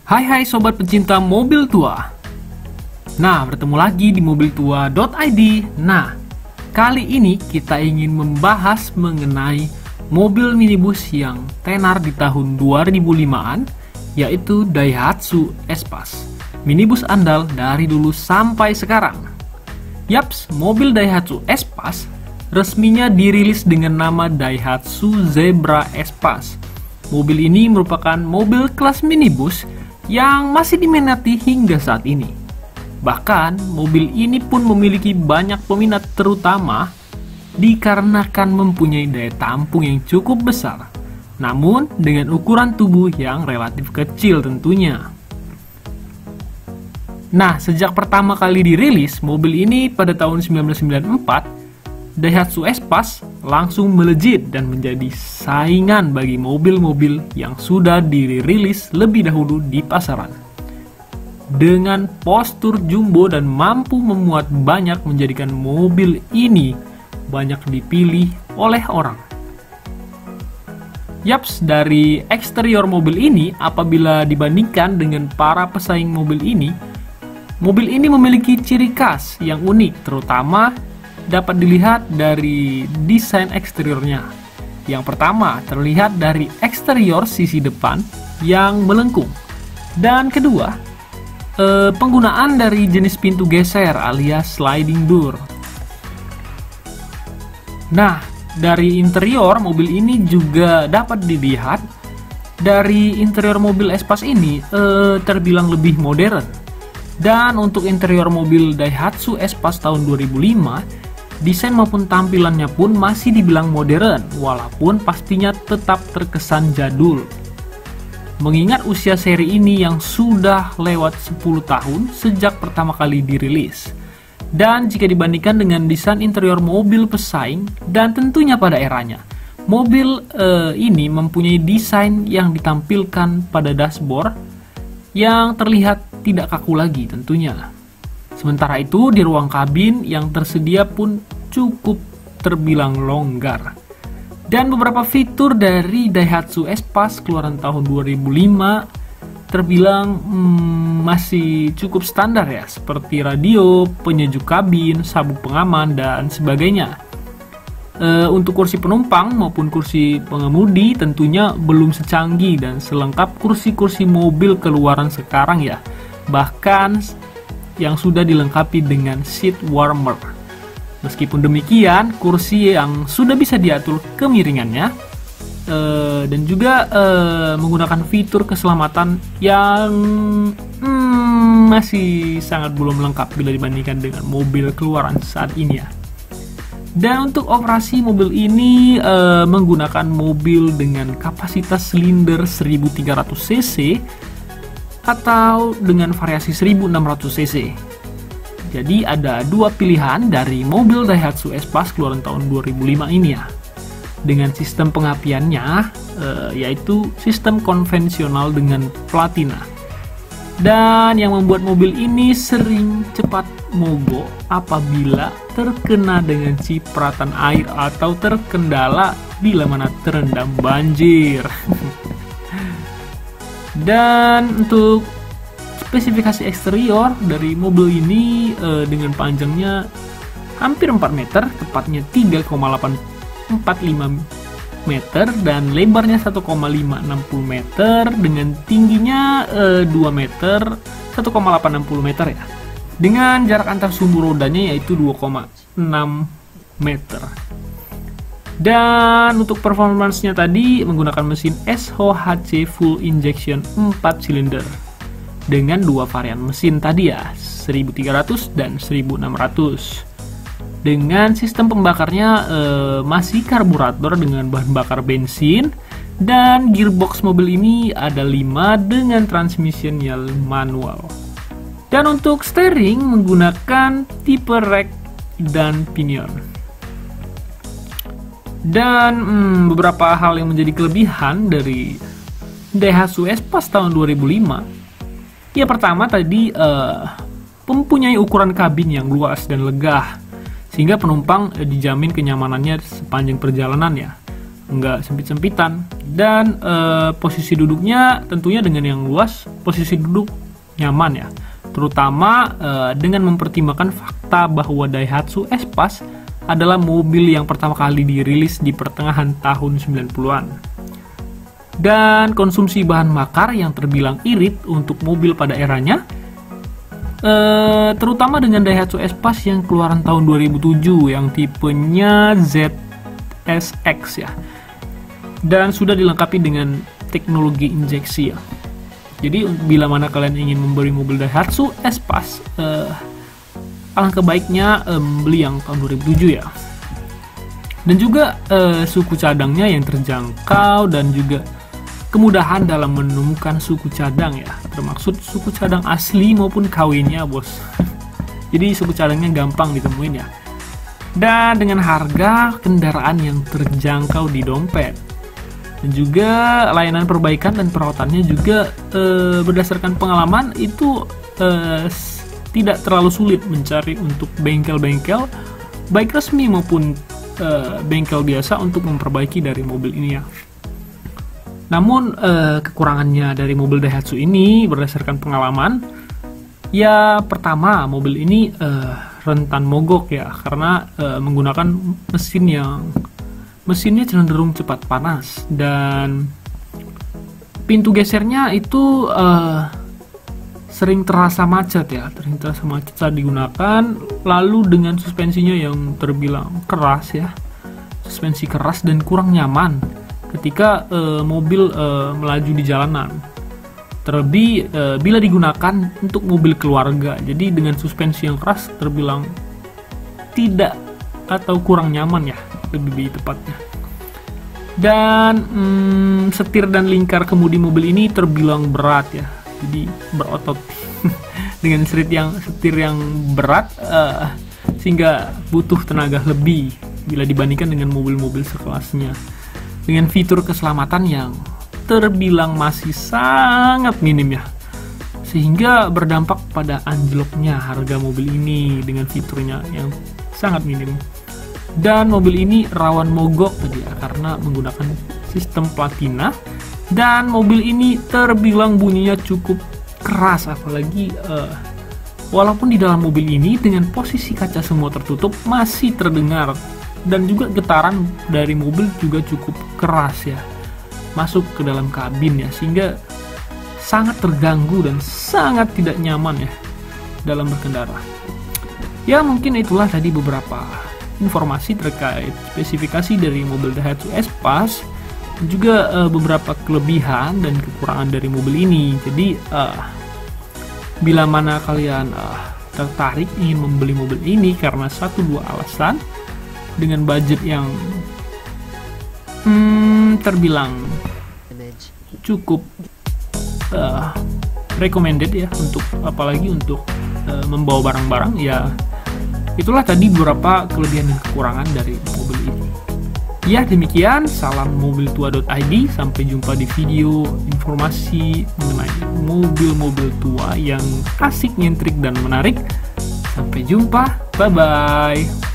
Hai sobat pecinta mobil tua. Nah, bertemu lagi di mobiltua.id. Nah, kali ini kita ingin membahas mengenai mobil minibus yang tenar di tahun 2005-an, yaitu Daihatsu Espas. Minibus andal dari dulu sampai sekarang. Yaps, mobil Daihatsu Espas resminya dirilis dengan nama Daihatsu Zebra Espas. Mobil ini merupakan mobil kelas minibus yang masih diminati hingga saat ini. Bahkan, mobil ini pun memiliki banyak peminat, terutama dikarenakan mempunyai daya tampung yang cukup besar, namun dengan ukuran tubuh yang relatif kecil tentunya. Nah, sejak pertama kali dirilis mobil ini pada tahun 1994, Daihatsu Espas langsung melejit dan menjadi saingan bagi mobil-mobil yang sudah dirilis lebih dahulu di pasaran. Dengan postur jumbo dan mampu memuat banyak menjadikan mobil ini banyak dipilih oleh orang. Yaps, dari eksterior mobil ini apabila dibandingkan dengan para pesaing mobil ini memiliki ciri khas yang unik, terutama dapat dilihat dari desain eksteriornya. Yang pertama, terlihat dari eksterior sisi depan yang melengkung. Dan kedua, penggunaan dari jenis pintu geser alias sliding door. Nah, dari interior mobil ini juga dapat dilihat dari interior mobil Espas ini terbilang lebih modern. Dan untuk interior mobil Daihatsu Espas tahun 2005, desain maupun tampilannya pun masih dibilang modern, walaupun pastinya tetap terkesan jadul. Mengingat usia seri ini yang sudah lewat 10 tahun sejak pertama kali dirilis. Dan jika dibandingkan dengan desain interior mobil pesaing dan tentunya pada eranya, mobil ini mempunyai desain yang ditampilkan pada dashboard yang terlihat tidak kaku lagi tentunya. Sementara itu, di ruang kabin yang tersedia pun cukup terbilang longgar. Dan beberapa fitur dari Daihatsu Espas keluaran tahun 2005 terbilang masih cukup standar ya, seperti radio, penyejuk kabin, sabuk pengaman, dan sebagainya. Untuk kursi penumpang maupun kursi pengemudi tentunya belum secanggih dan selengkap kursi-kursi mobil keluaran sekarang ya. Bahkan yang sudah dilengkapi dengan seat warmer. Meskipun demikian, kursi yang sudah bisa diatur kemiringannya dan juga menggunakan fitur keselamatan yang masih sangat belum lengkap bila dibandingkan dengan mobil keluaran saat ini ya. Dan untuk operasi mobil ini menggunakan mobil dengan kapasitas silinder 1300 cc atau dengan variasi 1600 cc. Jadi ada dua pilihan dari mobil Daihatsu Espas keluaran tahun 2005 ini ya. Dengan sistem pengapiannya yaitu sistem konvensional dengan platina. Dan yang membuat mobil ini sering cepat mogok apabila terkena dengan cipratan air atau terkendala bila mana terendam banjir. Dan untuk spesifikasi eksterior dari mobil ini dengan panjangnya hampir 4 meter, tepatnya 3,845 meter, dan lebarnya 1,560 meter, dengan tingginya 2 meter, 1,860 meter ya. Dengan jarak antar sumbu rodanya yaitu 2,6 meter. Dan untuk performance-nya tadi menggunakan mesin SOHC full injection 4 silinder dengan dua varian mesin tadi ya, 1300 dan 1600. Dengan sistem pembakarnya masih karburator dengan bahan bakar bensin, dan gearbox mobil ini ada 5 dengan transmisinya manual. Dan untuk steering menggunakan tipe rack dan pinion. Dan beberapa hal yang menjadi kelebihan dari Daihatsu Espas tahun 2005. Ya, pertama tadi mempunyai ukuran kabin yang luas dan legah, sehingga penumpang dijamin kenyamanannya sepanjang perjalanan ya. nggak sempit-sempitan. Dan posisi duduknya tentunya dengan yang luas, posisi duduk nyaman ya, terutama dengan mempertimbangkan fakta bahwa Daihatsu Espace adalah mobil yang pertama kali dirilis di pertengahan tahun 90-an. Dan konsumsi bahan bakar yang terbilang irit untuk mobil pada eranya, terutama dengan Daihatsu Espace yang keluaran tahun 2007 yang tipenya ZSX ya, dan sudah dilengkapi dengan teknologi injeksi ya. Jadi bila mana kalian ingin membeli mobil Daihatsu Espace, alangkah baiknya beli yang tahun 2007 ya. Dan juga suku cadangnya yang terjangkau, dan juga kemudahan dalam menemukan suku cadang ya, termaksud suku cadang asli maupun KW-nya bos. Jadi suku cadangnya gampang ditemuin ya. Dan dengan harga kendaraan yang terjangkau di dompet. Dan juga layanan perbaikan dan perawatannya juga berdasarkan pengalaman itu tidak terlalu sulit mencari untuk bengkel-bengkel baik resmi maupun bengkel biasa untuk memperbaiki dari mobil ini ya. Namun kekurangannya dari mobil Daihatsu ini berdasarkan pengalaman ya, pertama mobil ini rentan mogok ya, karena menggunakan mesinnya cenderung cepat panas, dan pintu gesernya itu sering terasa macet ya, saat digunakan. Lalu dengan suspensinya yang terbilang keras ya, suspensi keras dan kurang nyaman ketika mobil melaju di jalanan, terlebih bila digunakan untuk mobil keluarga. Jadi dengan suspensi yang keras terbilang tidak atau kurang nyaman ya, lebih tepatnya. Dan setir dan lingkar kemudi mobil ini terbilang berat ya, jadi berotot dengan setir yang berat sehingga butuh tenaga lebih bila dibandingkan dengan mobil-mobil sekelasnya, dengan fitur keselamatan yang terbilang masih sangat minim ya, sehingga berdampak pada anjloknya harga mobil ini dengan fiturnya yang sangat minim. Dan mobil ini rawan mogok tadi ya, karena menggunakan sistem platina. Dan mobil ini terbilang bunyinya cukup keras, apalagi walaupun di dalam mobil ini dengan posisi kaca semua tertutup masih terdengar, dan juga getaran dari mobil juga cukup keras ya, masuk ke dalam kabin ya, sehingga sangat terganggu dan sangat tidak nyaman ya dalam berkendara. Ya mungkin itulah tadi beberapa informasi terkait spesifikasi dari mobil Daihatsu Espace, dan juga beberapa kelebihan dan kekurangan dari mobil ini. Jadi bila mana kalian tertarik ingin membeli mobil ini karena 1-2 alasan, dengan budget yang terbilang cukup recommended ya, untuk apalagi untuk membawa barang-barang ya, itulah tadi beberapa kelebihan dan kekurangan dari mobil ini. Ya demikian, salam mobiltua.id, sampai jumpa di video informasi mengenai mobil-mobil tua yang asik, nyentrik, dan menarik. Sampai jumpa, bye-bye.